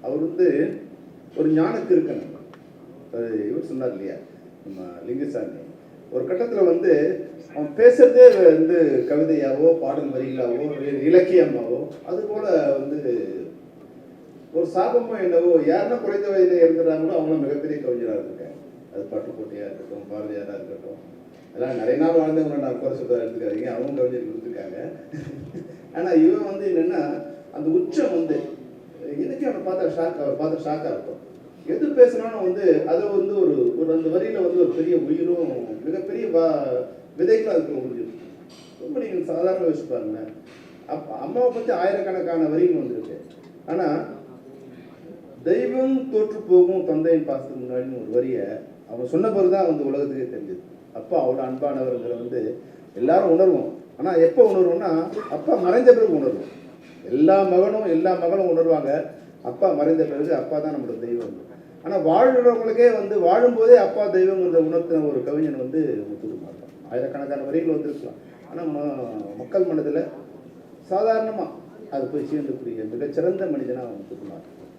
அவர் வந்து ஒரு ஞானக்கு இருக்கணும். இவர் சொன்னார் இல்லையா, நம்ம லிங்குசாமி, ஒரு கட்டத்தில் வந்து அவன் பேசுறதே வந்து கவிதையாவோ பாடல் வரிகளாவோ இலக்கியமாவோ அது போல வந்து ஒரு சாபமோ என்னவோ, யாருன்னா குறைந்த வயதில் இருந்துறாங்களோ அவங்களும் மிகப்பெரிய கவிஞராக இருக்காங்க. அது பட்டுக்கோட்டையாக இருக்கட்டும், பாரதியாராக இருக்கட்டும், அதெல்லாம் நிறைய நாள் வாழ்ந்தவங்க நான் குறை சொல்ல எடுத்துக்காதீங்க, அவங்க கவிஞர் கொடுத்துருக்காங்க. ஆனால் இவன் வந்து என்னென்னா அந்த உச்சம் வந்து எனக்கு அவனை பார்த்தா அவர் பார்த்தா ஷாக்காக இருக்கும். எது பேசினாலும் வந்து அதை வந்து ஒரு அந்த வரியில் வந்து ஒரு பெரிய உயிரும் மிகப்பெரிய விதைகளும் அதுக்கு முடிஞ்சிடும். ரொம்ப நீங்கள் சாதாரண வச்சு பாருங்க. அம்மாவை பற்றி ஆயிரக்கணக்கான வரிகள் வந்திருக்கு. ஆனால் தெய்வம் தோற்று போகும் தந்தையின் பாசத்துக்கு முன்னாடின்னு ஒரு வரியை அவன் சொன்ன பிறகு தான் வந்து உலகத்துக்கே தெரிஞ்சது. அப்பா அவ்வளோ அன்பானவர்கிற வந்து எல்லாரும் உணர்வோம். ஆனால் எப்போ உணர்வோம்னா அப்பா மறைஞ்ச பிறகு உணர்வோம். எல்லா மகளும் உணர்வாங்க. அப்பா மறைந்த பிறகு அப்பா தான் நம்மளோட தெய்வம். ஆனால் வாழ்கிறவங்களுக்கே வந்து வாழும்போதே அப்பா தெய்வங்கிறத உணர்த்தின ஒரு கவிஞன் வந்து முத்துக்குமார் தான். ஆயிரக்கணக்கான வரிகள் வந்திருக்கலாம். ஆனால் மக்கள் மனதில் சாதாரணமாக அது போய் சேர்ந்தக்கூடிய மிகச்சிறந்த மனிதனாக முத்துக்குமார்.